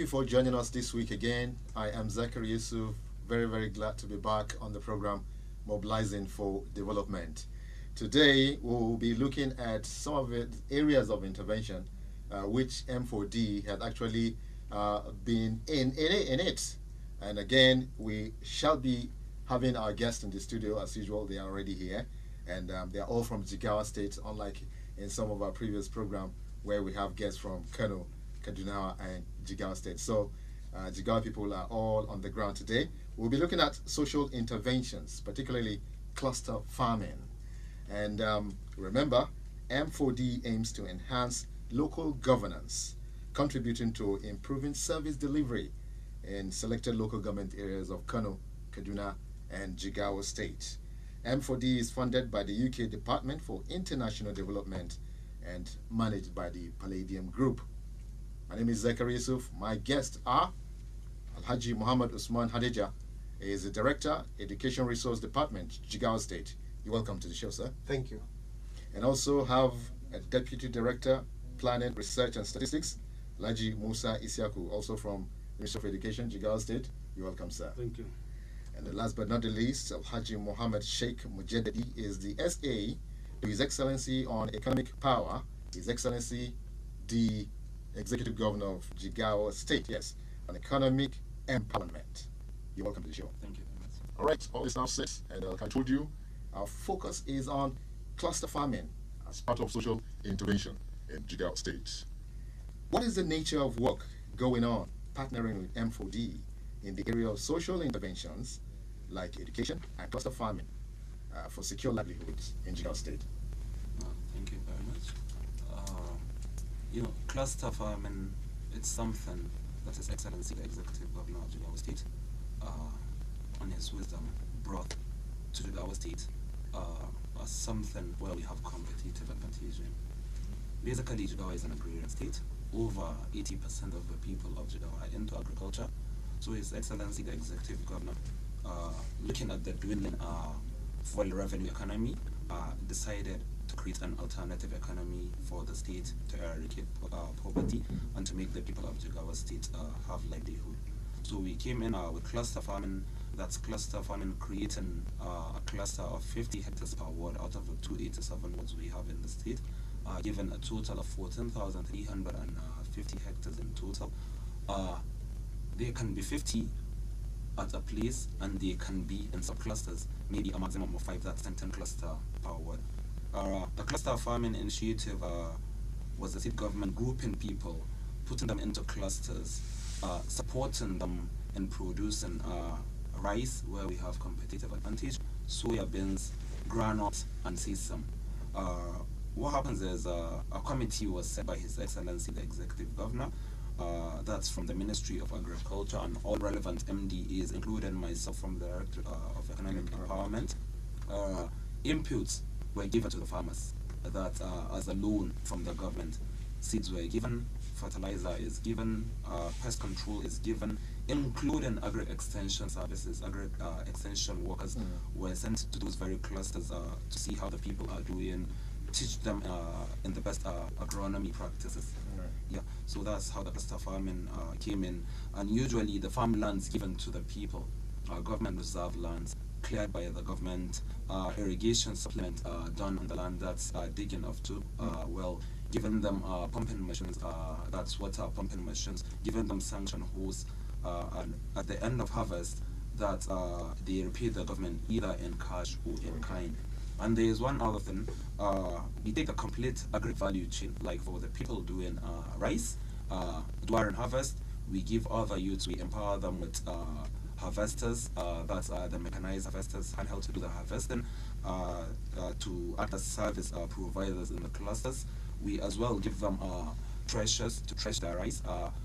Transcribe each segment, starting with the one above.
you for joining us this week again. I am Zachary Yusuf, very glad to be back on the program Mobilizing for Development. Today, we'll be looking at some of the areas of intervention which M4D has actually been in it. And again, we shall be having our guests in the studio as usual. They are already here, and they are all from Jigawa State, unlike in some of our previous program where we have guests from Kano, Kaduna, and Jigawa State. So Jigawa people are all on the ground today. We'll be looking at social interventions, particularly cluster farming. And remember, M4D aims to enhance local governance, contributing to improving service delivery in selected local government areas of Kano, Kaduna, and Jigawa State. M4D is funded by the UK Department for International Development and managed by the Palladium Group. My name is Zachary Yusuf. My guests are Alhaji Muhammad Usman Hadeja. He is the Director, Education Resource Department, Jigawa State. You're welcome to the show, sir. Thank you. And also have a Deputy Director, Planning, Research and Statistics, Alhaji Musa Isiaku, also from Ministry of Education, Jigawa State. You're welcome, sir. Thank you. And the last but not the least, Alhaji Mohammed Sheikh Mujaddadi is the SA to His Excellency on Economic Power, His Excellency the Executive Governor of Jigawa State, yes, on economic empowerment. You're welcome to the show. Thank you very much. All right, all is now set, and like I told you, our focus is on cluster farming as part of social intervention in Jigawa State. What is the nature of work going on partnering with M4D in the area of social interventions like education and cluster farming for secure livelihoods in Jigawa State? Thank you very much. Cluster farming, it's something that His Excellency the Executive Governor of Jigawa State, on his wisdom, brought to Jigawa State as something where we have competitive advantage in. Basically, Jigawa is an agrarian state. Over 80% of the people of Jigawa are into agriculture. So His Excellency the Executive Governor, looking at the dwindling foreign revenue economy, decided to create an alternative economy for the state to eradicate poverty and to make the people of Jigawa State have livelihood. So we came in with cluster farming. That's cluster farming, creating a cluster of 50 hectares per ward out of the 287 wards we have in the state, given a total of 14,350 hectares in total. There can be 50 at a place, and they can be in subclusters, maybe a maximum of 5, that's 10 cluster per ward. The cluster farming initiative was the state government grouping people, putting them into clusters, supporting them in producing rice, where we have competitive advantage, soya beans, granules, and sesame. What happens is a committee was set by His Excellency the Executive Governor, that's from the Ministry of Agriculture and all relevant MDAs, including myself from the Director of Economic Empowerment. Inputs were given to the farmers that as a loan from the government. Seeds were given, fertilizer is given, pest control is given, including agri-extension services. Agri-extension workers were sent to those very clusters to see how the people are doing, teach them in the best agronomy practices. Yeah, so that's how the cluster farming came in. And usually the farmlands given to the people, government reserve lands, cleared by the government, irrigation supplement done on the land that's digging of to well, giving them pumping machines, that's water pumping machines, giving them sanction hose, and at the end of harvest, that they repay the government either in cash or in kind. And there is one other thing, we take the complete agri-value chain, like for the people doing rice, during harvest, we give other youths, we empower them with harvesters, that's the mechanized harvesters, handheld to do the harvesting, to act as service providers in the clusters. We as well give them threshers to thresh their rice.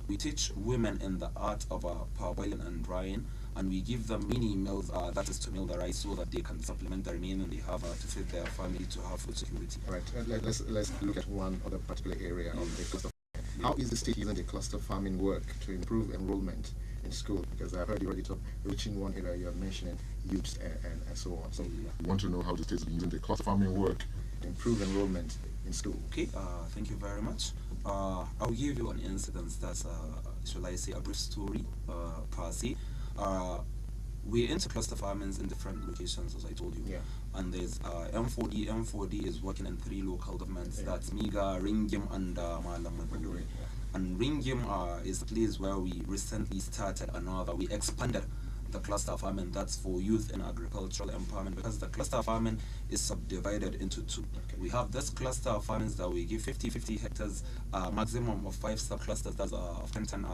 We teach women in the art of parboiling and drying, and we give them mini mills, that is to mill the rice so that they can supplement the remaining they have to feed their family to have food security. All right, let's look at one other particular area of the cluster farming. How is the state using the cluster farming work to improve enrollment in school? Because I've heard you already talk, reaching one area, you're mentioning youths and so on. So we want to know how the state is using the cluster farming work improve enrollment in school? Okay, thank you very much. I'll give you an incident that's, shall I say, a brief story per se. We're into cluster farmings in different locations, as I told you. Yeah. And there's M4D. M4D is working in 3 local governments. Yeah. That's Miga, Ringim, and Malamuduri. Yeah. And Ringim is the place where we recently started another. We expanded the cluster farming. That's for youth in agricultural empowerment, because the cluster farming is subdivided into 2. Okay. We have this cluster of farmings that we give 50 hectares, maximum of 5 subclusters, that's of 10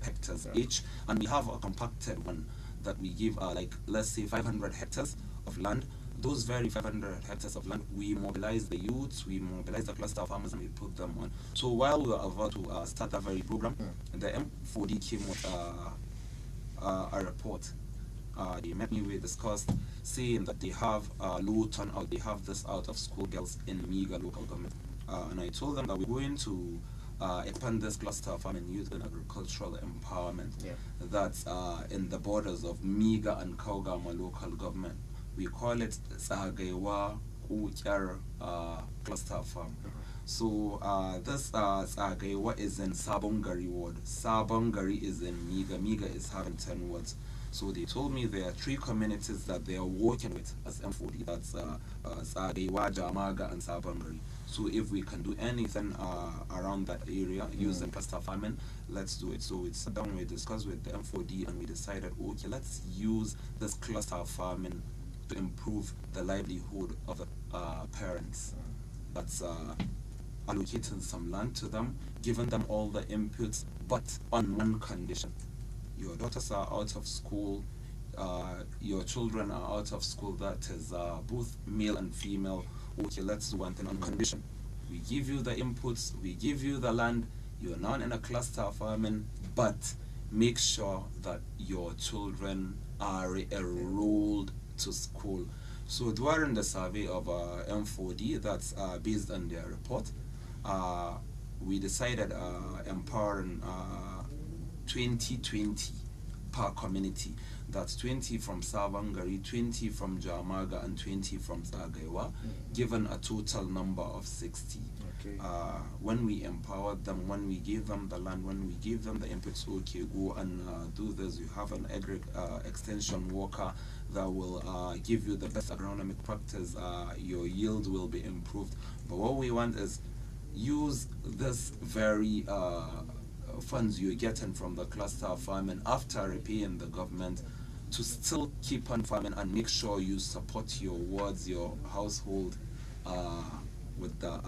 hectares each, and we have a compacted one that we give like, let's say, 500 hectares of land. Those very 500 hectares of land, we mobilize the youths, we mobilize the cluster farmers, and we put them on. So while we were about to start that very program, the M4D came with a report. They met me, we discussed, saying that they have low turnout, they have this out of school girls in Miga local government. And I told them that we're going to expand this cluster of farming, youth and agricultural empowerment. Yeah. That's in the borders of Miga and Kaugama local government. We call it Sagawa Kuchar cluster farm. So this Sagawa is in Sabongari ward. Sabongari is in Miga. Miga is having 10 wards. So they told me there are 3 communities that they are working with as M4D. That's Sagawa, Jamaga, and Sabongari. So if we can do anything around that area using cluster farming, let's do it. So we sat down, we discussed with the M4D, and we decided, okay, let's use this cluster farming to improve the livelihood of the parents. That's allocating some land to them, giving them all the inputs, but on one condition. Your daughters are out of school, your children are out of school, that is both male and female. Okay, let's do one thing on condition. We give you the inputs, we give you the land, you're now in a cluster farming, but make sure that your children are enrolled to school. So during the survey of M4D, that's based on their report, we decided empowering 20 per community. That's 20 from Savangari, 20 from Jamaga, and 20 from Zagaiwa, given a total number of 60. Okay. When we empowered them, when we gave them the land, when we gave them the inputs, okay, go and do this. You have an extension worker that will give you the best agronomic practice. Your yield will be improved. But what we want is use this very funds you're getting from the cluster farming after repaying the government to still keep on farming and make sure you support your wards, your household with the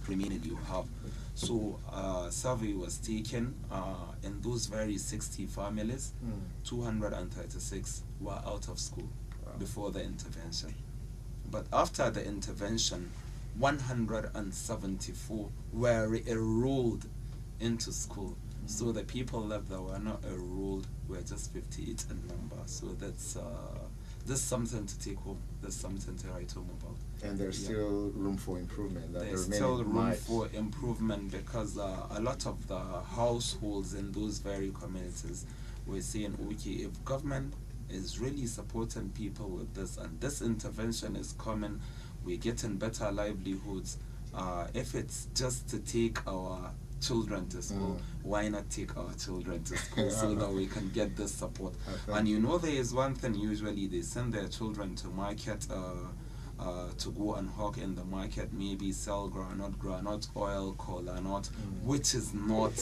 remaining you have. So survey was taken in those very 60 families, 236 were out of school before the intervention. But after the intervention, 174 were enrolled into school. So the people left that were not enrolled were just 58 in number. So that's something to take home. There's something to write home about. And there's still room for improvement. There's still room for improvement, because a lot of the households in those very communities were saying, okay, if government is really supporting people with this, and this intervention is coming, we're getting better livelihoods. If it's just to take our children to school, why not take our children to school so that we can get this support? And you know, there is one thing, usually they send their children to market to go and hawk in the market, maybe sell groundnut oil, cola nut, which is not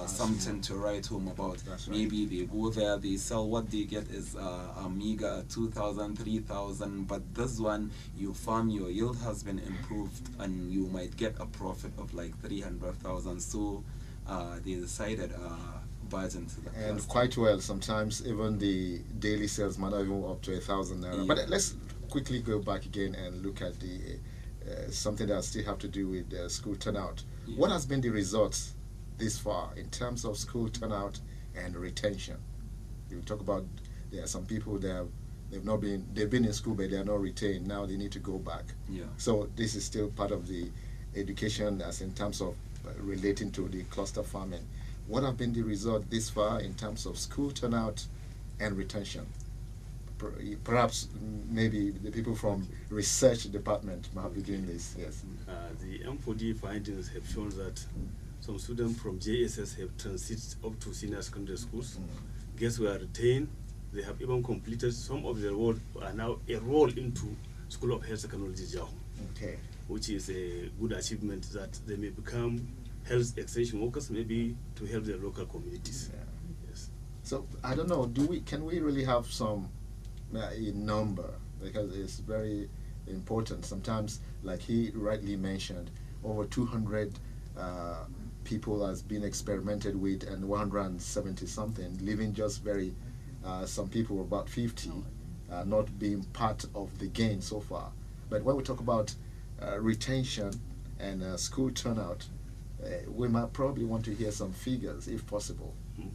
something to write home about. Maybe they go there, they sell, what they get is a meager 2,000, 3,000, but this one, you farm, your yield has been improved, and you might get a profit of like 300,000. So they decided barge into the and cluster. quite well. Sometimes even the daily sales might not even up to 1,000 naira. But let's quickly go back again and look at the something that still have to do with school turnout. What has been the results this far in terms of school turnout and retention? You talk about there are some people that they've been in school but they are not retained. Now they need to go back. So this is still part of the education as in terms of relating to the cluster farming. What have been the result this far in terms of school turnout and retention? Perhaps maybe the people from research department might be doing this. Yes. The M4D findings have shown that some students from JSS have transited up to senior secondary schools. Guests were retained. They have even completed some of their work, are now enrolled into School of Health Technology Jao, Okay. which is a good achievement that they may become health extension workers, maybe to help their local communities. Yeah. Yes. So I don't know. Can we really have some a number, because it's very important. Sometimes, like he rightly mentioned, over 200 people has been experimented with, and 170 something leaving just very. Some people, about 50, not being part of the gain so far. But when we talk about retention and school turnout, we might probably want to hear some figures, if possible.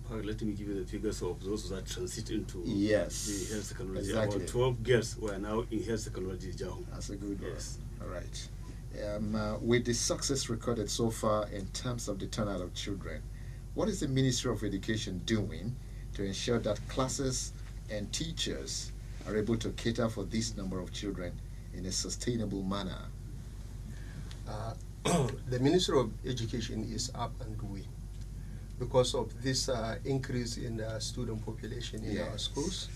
Let me give you the figures of those that transit into Yes, the health technology. exactly. About 12 girls were now in health technology Jao. That's a good one. Yes. All right. With the success recorded so far in terms of the turnout of children, what is the Ministry of Education doing to ensure that classes and teachers are able to cater for this number of children in a sustainable manner? The Ministry of Education is up and doing because of this increase in student population in our schools.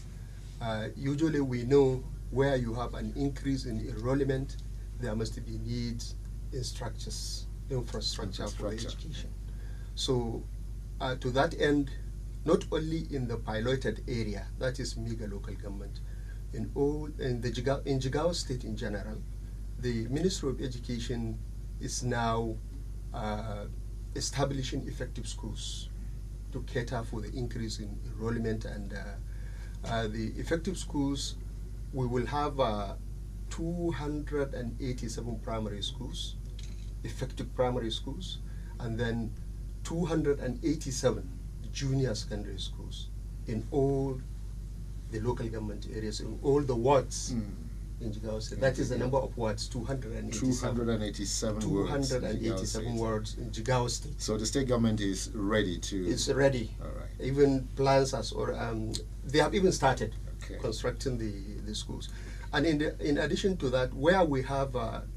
Usually we know where you have an increase in enrollment, there must be needs in infrastructure for education. So to that end, not only in the piloted area, that is mega local government, in Jigawa State in general, the Ministry of Education is now establishing effective schools to cater for the increase in enrollment, and the effective schools, we will have 287 primary schools, effective primary schools, and then 287 junior secondary schools in all the local government areas, in all the wards in Jigawa State. That is the number of wards, 287 wards in Jigawa State. So the state government is ready to... It's ready. All right. Even plans they have even started constructing the schools. And in addition to that, where we have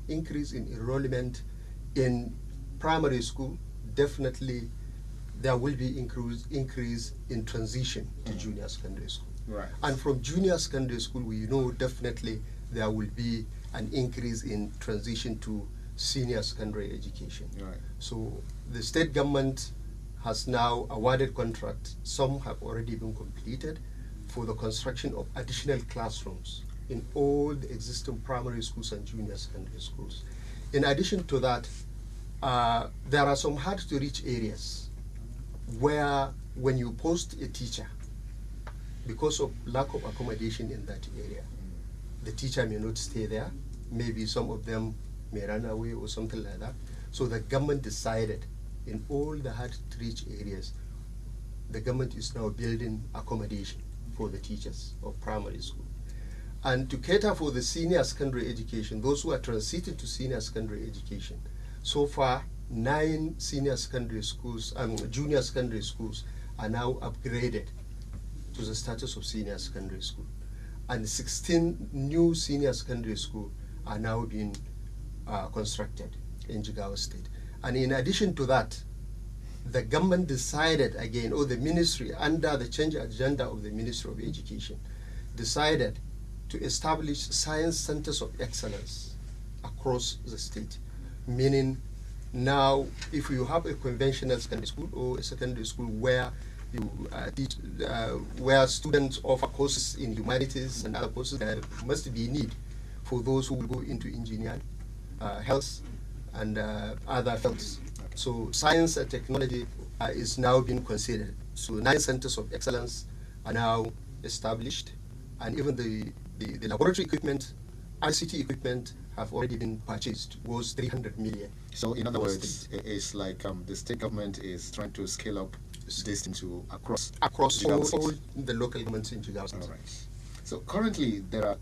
increase in enrollment in primary school, definitely there will be increase in transition to junior secondary school. Right. And from junior secondary school, we know definitely there will be an increase in transition to senior secondary education. Right. So the state government has now awarded contracts. Some have already been completed for the construction of additional classrooms in all the existing primary schools and junior secondary schools. In addition to that, there are some hard-to-reach areas where when you post a teacher, because of lack of accommodation in that area, the teacher may not stay there. Maybe some of them may run away or something like that. So the government decided in all the hard-to-reach areas, the government is now building accommodation for the teachers of primary school. And to cater for the senior secondary education, those who are transited to senior secondary education, so far 9 senior secondary schools and junior secondary schools are now upgraded to the status of senior secondary school, and 16 new senior secondary schools are now being constructed in Jigawa State. And in addition to that, the government decided again, or the ministry, under the change agenda of the Ministry of Education, decided to establish science centers of excellence across the state, meaning now if you have a conventional secondary school or a secondary school where you teach, where students offer courses in humanities and other courses, there must be need for those who will go into engineering, health, and other fields. So science and technology is now being considered. So 9 centers of excellence are now established, and even the laboratory equipment, ICT equipment have already been purchased, was 300 million. So in other words, it's like the state government is trying to scale up this into across all the local governments in Jigawa State. All right. So currently there are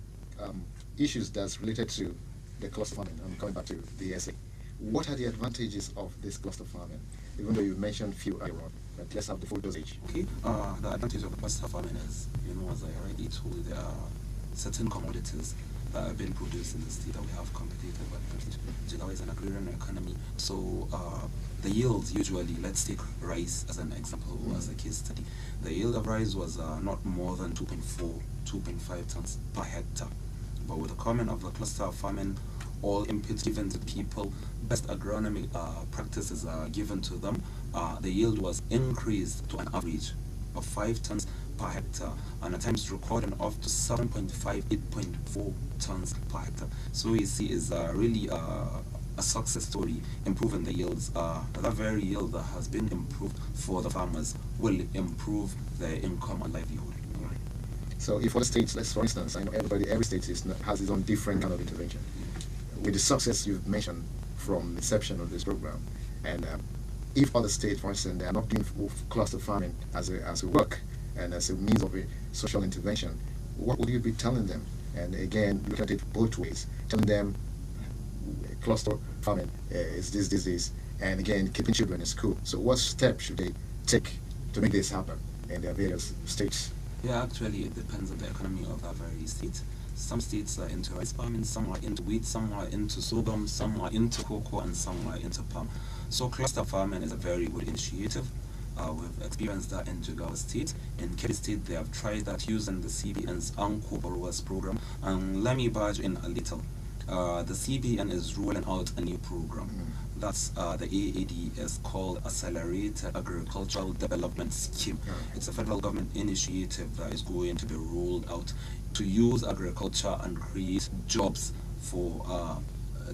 issues that's related to the cluster farming. I'm coming back to the SA. What are the advantages of this cluster farming? Even though you mentioned few earlier on, but let's have the full dosage. Okay. The advantage of the cluster farming is, as I already told, there are certain commodities that have been produced in the state that we have competitive advantage. Jigawa is an agrarian economy, so the yields usually, let's take rice as an example, as a case study. The yield of rice was not more than 2.4, 2.5 tons per hectare. But with the coming of the cluster farming, all inputs given to people, best agronomic practices are given to them, the yield was increased to an average of 5 tons per hectare, and at times recording up to 7.5, 8.4 tons per hectare. So you see, is really a success story improving the yields. That very yield that has been improved for the farmers will improve their income and livelihood. So if other states, let's for instance, I know every state has its own different kind of intervention. With the success you've mentioned from the inception of this program, and if other states, for instance, they are not doing cluster farming as a work and as a means of a social intervention, what would you be telling them? And again, look at it both ways, telling them cluster farming is this, and again, keeping children in school. So what steps should they take to make this happen in their various states? Yeah, actually, it depends on the economy of that very state. Some states are into rice farming, some are into wheat, some are into sorghum, some are into cocoa, and some are into palm. So cluster farming is a very good initiative. We've experienced that in Jigawa State. In Kebbi State, they have tried that using the CBN's Anko Borrowers program. And let me barge in a little. The CBN is rolling out a new program. That's the AAD is called Accelerated Agricultural Development Scheme. It's a federal government initiative that is going to be rolled out to use agriculture and create jobs for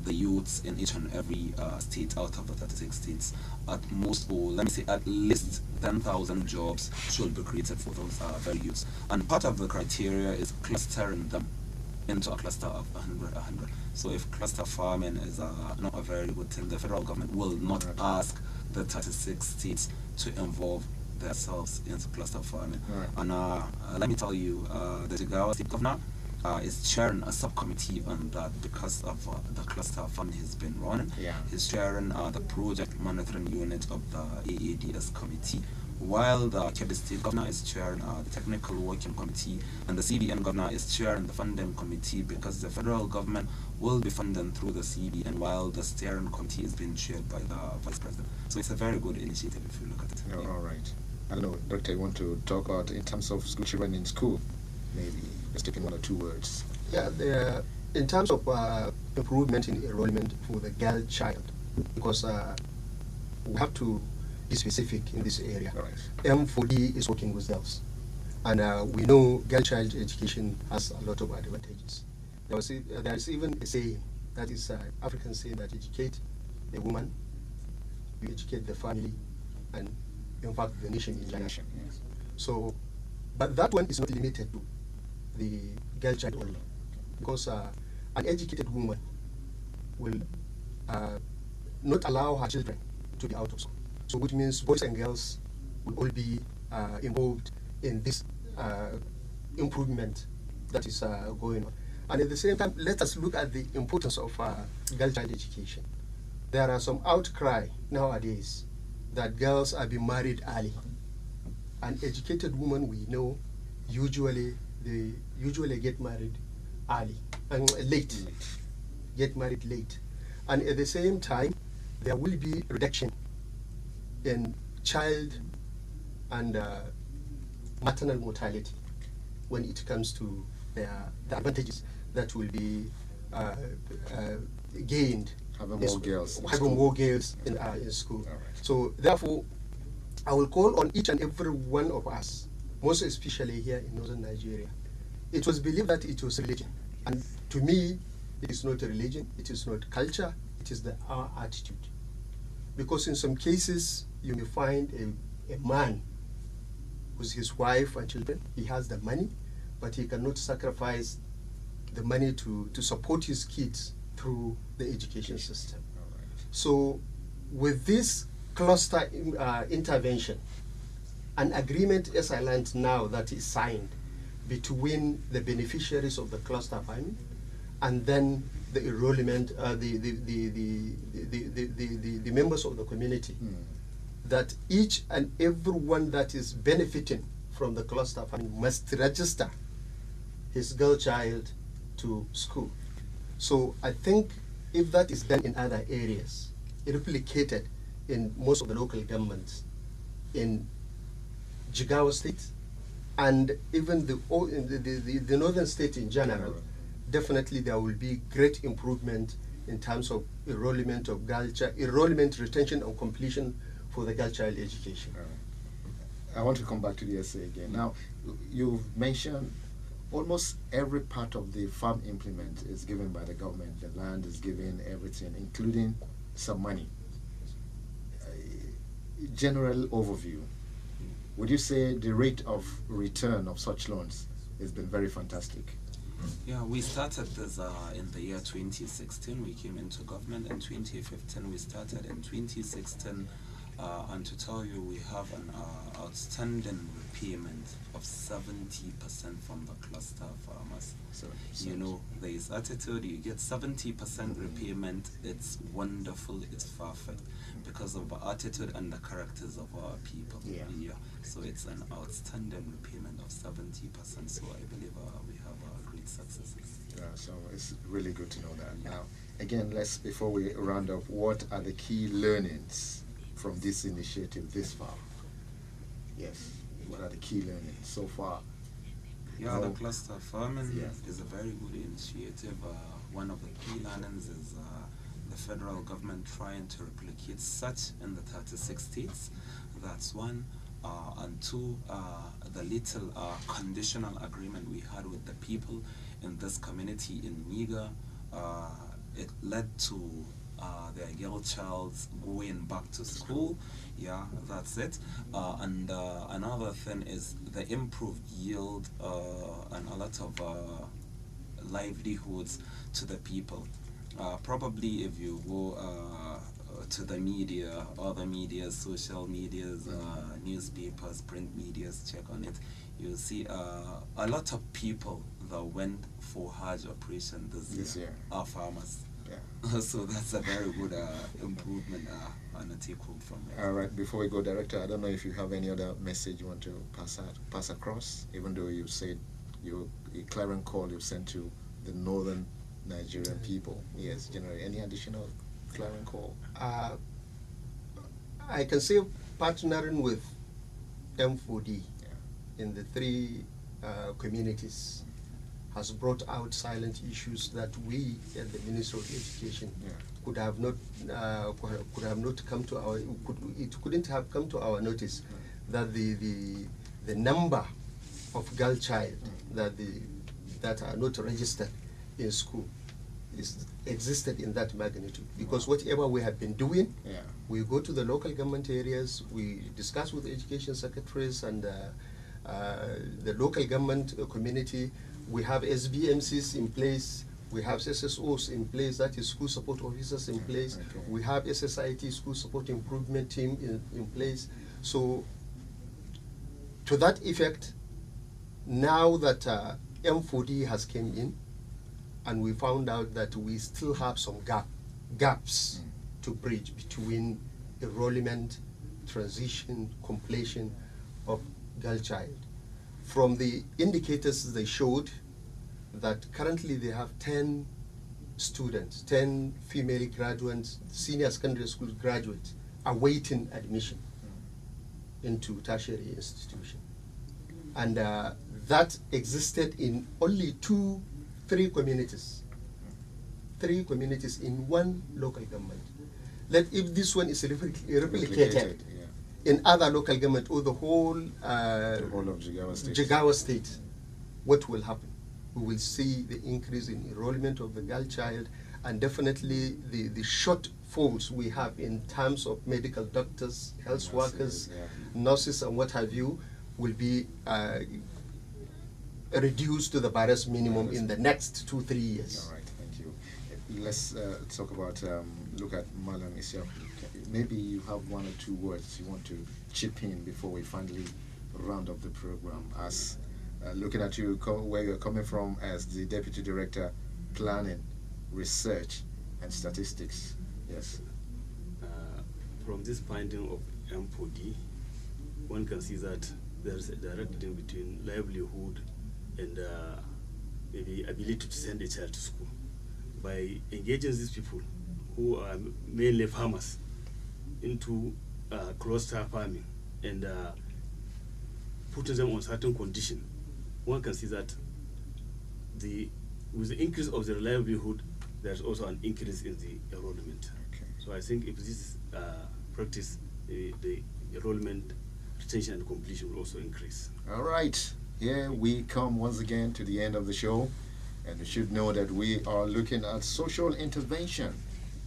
the youths in each and every state out of the 36 states. At most, or let me say at least 10,000 jobs should be created for those very youths. And part of the criteria is clustering them into a cluster of 100. So if cluster farming is not a very good thing, the federal government will not ask the 36 states to involve themselves into cluster farming. And let me tell you, the Jigawa State Governor is chairing a subcommittee on that because of the cluster fund he's been running. He's chairing the project monitoring unit of the AADS committee, while the Kebbi State Governor is chairing the technical working committee, and the CBN Governor is chairing the funding committee, because the federal government will be funding through the CBN, while the steering committee is being chaired by the Vice President. So it's a very good initiative if you look at it. All right. I don't know, Doctor, you want to talk about in terms of school children in school? Maybe just taking 1 or 2 words. Yeah, in terms of improvement in enrollment for the girl child, because we have to be specific in this area. M4D is working with girls, and we know girl child education has a lot of advantages. There is even a saying that is African saying that educate a woman, you educate the family, and in fact the nation in general. So, but that one is not limited to the girl child only, because an educated woman will not allow her children to be out of school. So which means boys and girls will all be involved in this improvement that is going on. And at the same time, let us look at the importance of girl child education. There are some outcry nowadays that girls are being married early. An educated woman, we know, they usually get married early and late. Get married late. And at the same time, there will be reduction in child and maternal mortality when it comes to the advantages that will be gained having more girls in school. So therefore, I will call on each and every one of us, most especially here in northern Nigeria. It was believed that it was religion, and to me, it is not a religion, it is not culture, it is our attitude. Because in some cases, you may find a man with his wife and children, he has the money, but he cannot sacrifice the money to support his kids through the education system. So with this cluster intervention, an agreement, as I learned now, that is signed between the beneficiaries of the cluster farming and then the enrollment, the members of the community, that each and every one that is benefiting from the cluster farming must register his girl child to school. So I think if that is done in other areas, replicated in most of the local governments in Jigawa State and even the northern state in general, definitely there will be great improvement in terms of enrollment of girl child, enrollment, retention, and completion for the girl child education. I want to come back to the essay again. Now, you've mentioned almost every part of the farm implement is given by the government. The land is given, everything, including some money. General overview. Would you say the rate of return of such loans has been very fantastic? Yeah, we started this in the year 2016. We came into government in 2015. We started in 2016. And to tell you, we have an outstanding repayment of 70% from the cluster farmers. You know, there is attitude, you get 70% repayment. It's wonderful, it's perfect because of the attitude and the characters of our people. Yeah. So it's an outstanding repayment of 70%. So I believe we have great successes. Yeah, so it's really good to know that. Now, again, before we round up, what are the key learnings from this initiative this far? Yes, what are the key learnings so far? Yeah, the cluster farming is a very good initiative. One of the key learnings is the federal government trying to replicate such in the 36 states. That's one. And two, the little conditional agreement we had with the people in this community in Niger, it led to their girl child going back to school. Yeah, that's it. And another thing is the improved yield and a lot of livelihoods to the people. Probably if you go to the media, other media, social medias, newspapers, print medias, check on it, you'll see a lot of people that went for Hajj operation this year are farmers. Yeah. So that's a very good improvement and a take home from it. All right, before we go, Director, I don't know if you have any other message you want to pass across, even though you said a clarion call you sent to the northern Nigerian people. Yes, generally, any additional clarion call? I can say partnering with M4D in the three communities has brought out silent issues that we at the Ministry of Education could have not come to our couldn't have come to our notice that the number of girl child that are not registered in school existed in that magnitude, because whatever we have been doing, we go to the local government areas, we discuss with the education secretaries and the local government community. We have SBMCs in place, we have SSOs in place, that is school support officers in place, we have SSIT, school support improvement team in place. So to that effect, now that M4D has came in, and we found out that we still have some gaps to bridge between enrollment, transition, completion of girl child. From the indicators they showed that currently they have 10 students, 10 female graduates, senior secondary school graduates awaiting admission into tertiary institution. And that existed in only three communities in one local government. If this one is replicated in other local government or the whole of Jigawa State, what will happen? We will see the increase in enrollment of the girl child, and definitely the shortfalls we have in terms of medical doctors, health workers, nurses, and what have you, will be reduced to the barest minimum in the next 2-3 years. All right, thank you. Let's talk about, look at Malam Isiaq. Maybe you have one or two words you want to chip in before we finally round up the program. As looking at you, where you're coming from as the Deputy Director, Planning, Research and Statistics. Yes. From this finding of M4D, one can see that there is a direct link between livelihood and maybe ability to send a child to school. By engaging these people who are mainly farmers into cluster farming and putting them on certain condition, one can see that with the increase of the livelihood, there's also an increase in the enrollment. Okay. So I think if this practice, the enrollment, retention and completion will also increase. All right, here we come once again to the end of the show, and you should know that we are looking at social intervention.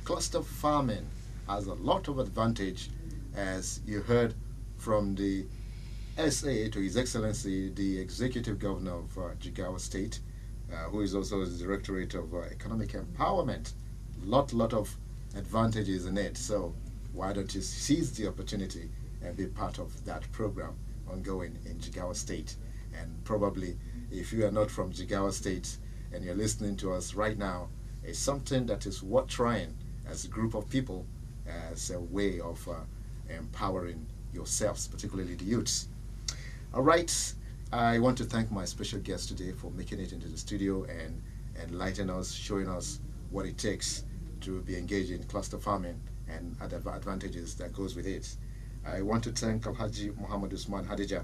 Cluster farming has a lot of advantage, as you heard from the SA, to His Excellency the Executive Governor of Jigawa State, who is also the Directorate of Economic Empowerment. Lot of advantages in it. So why don't you seize the opportunity and be part of that program ongoing in Jigawa State? And probably if you are not from Jigawa State and you're listening to us right now, it's something that is worth trying as a group of people, as a way of empowering yourselves, particularly the youths. All right, I want to thank my special guest today for making it into the studio and enlightening us, showing us what it takes to be engaged in cluster farming and other advantages that goes with it. I want to thank Alhaji Muhammad Usman Hadija,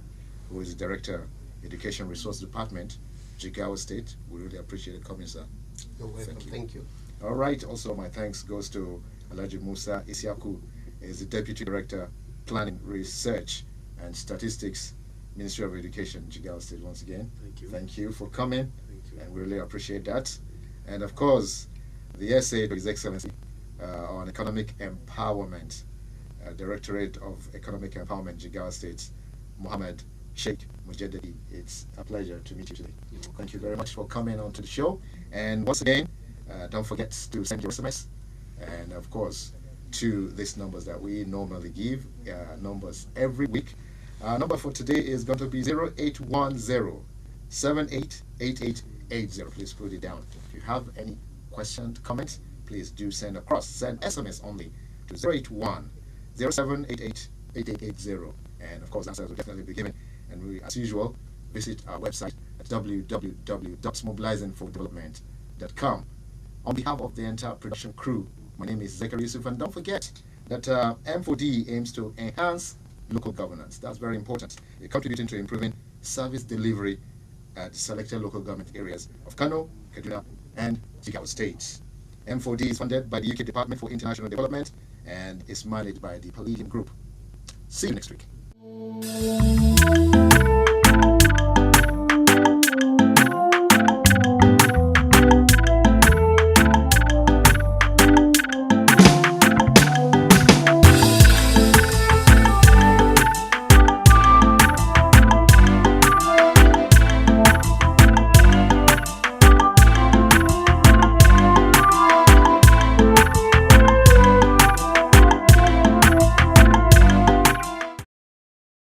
who is the Director, Education Resource Department, Jigawa State. We really appreciate it coming, sir. You're welcome. Thank you. All right, also my thanks goes to Alhaji Musa Isiaku, is the Deputy Director, Planning, Research and Statistics, Ministry of Education, Jigawa State. Once again, Thank you. Thank you for coming. Thank you. And we really appreciate that. And of course, the SA to His Excellency on Economic Empowerment, Directorate of Economic Empowerment, Jigawa State, Mohammed Sheikh Mujaddadi. It's a pleasure to meet you today. Thank you very much for coming on to the show. And once again, don't forget to send your SMS. And of course, to these numbers that we normally give, numbers every week. Number for today is going to be 0810-788880. Please put it down. If you have any questions, comments, please do send across. Send SMS only to 081-0788-8880. And of course, answers will definitely be given. And we, as usual, visit our website at www.mobilizingfordevelopment.com. On behalf of the entire production crew, my name is Zachary Yusuf, and don't forget that M4D aims to enhance local governance. That's very important. You're contributing to improving service delivery at selected local government areas of Kano, Kaduna, and Jigawa States. M4D is funded by the UK Department for International Development and is managed by the Palladium Group. See you next week.